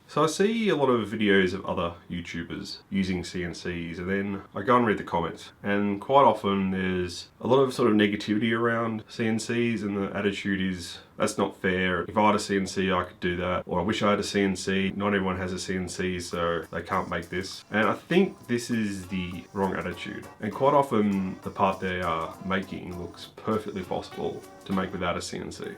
So I see a lot of videos of other YouTubers using CNCs, and then I go and read the comments, and quite often there's a lot of sort of negativity around CNCs, and the attitude is, that's not fair. If I had a CNC, I could do that. Or I wish I had a CNC. Not everyone has a CNC, so they can't make this. And I think this is the wrong attitude. And quite often the part they are making looks perfectly possible to make without a CNC.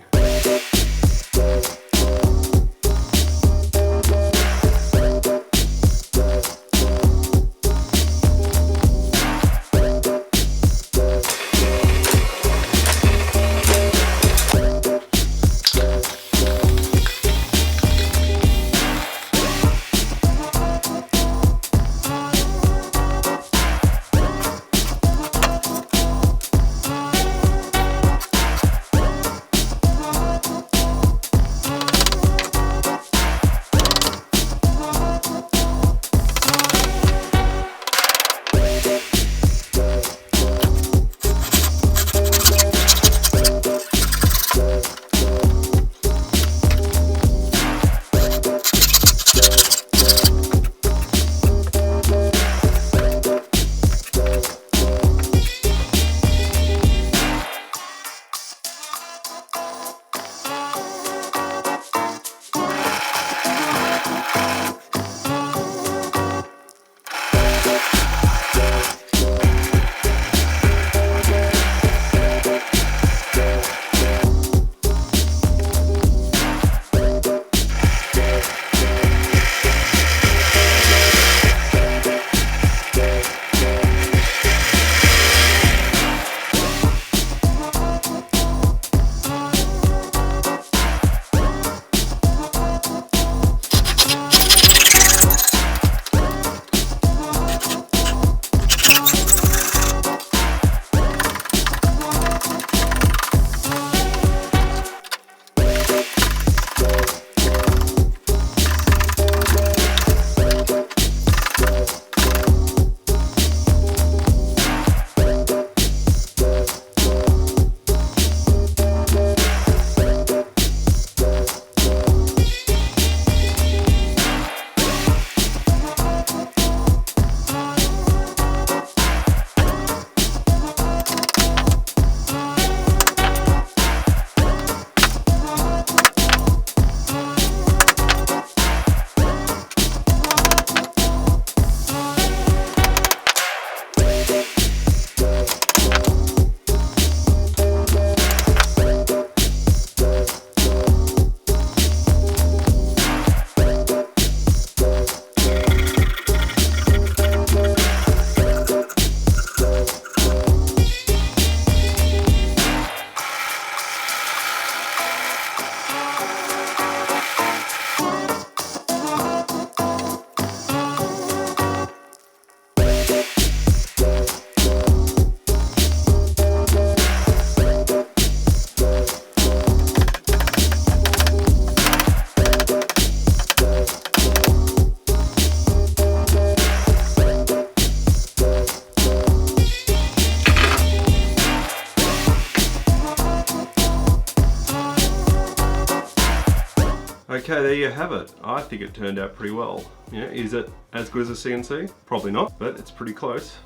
Okay, there you have it. I think it turned out pretty well. Yeah, is it as good as a CNC? Probably not, but it's pretty close.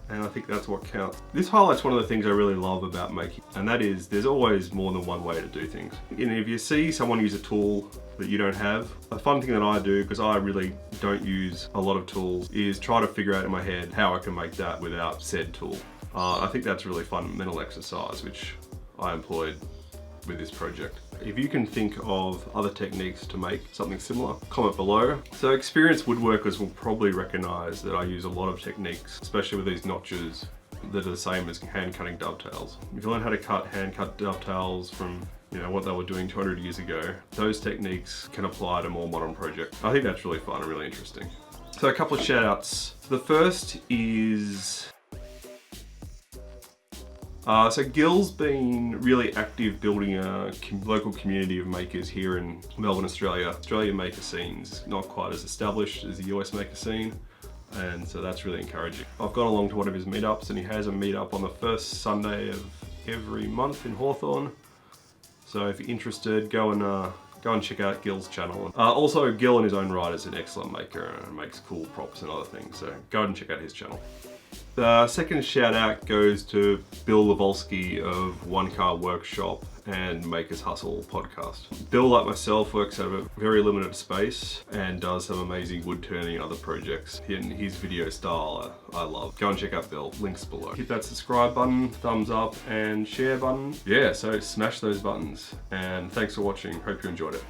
And I think that's what counts. This highlights one of the things I really love about making, and that is there's always more than one way to do things. And if you see someone use a tool that you don't have, a fun thing that I do, because I really don't use a lot of tools, is try to figure out in my head how I can make that without said tool. I think that's a really fun mental exercise, which I employed with this project. If you can think of other techniques to make something similar, comment below. So experienced woodworkers will probably recognize that I use a lot of techniques, especially with these notches that are the same as hand cutting dovetails. If you learn how to cut hand cut dovetails from what they were doing 200 years ago, those techniques can apply to more modern projects. I think that's really fun and really interesting. So a couple of shout outs. The first is So Gil's been really active building a local community of makers here in Melbourne, Australia. Australian maker scene's not quite as established as the US maker scene, and so that's really encouraging. I've gone along to one of his meetups, and he has a meetup on the first Sunday of every month in Hawthorne. So if you're interested, go and Go and check out Gil's channel. Also, Gil in his own right is an excellent maker and makes cool props and other things, so go and check out his channel. The second shout out goes to Bill Levolsky of One Car Workshop and Makers Hustle podcast. Bill, like myself, works out of a very limited space and does some amazing wood turning and other projects. In his video style, I love. Go and check out Bill, links below. Hit that subscribe button, thumbs up, and share button. Yeah, so smash those buttons. And thanks for watching, hope you enjoyed it.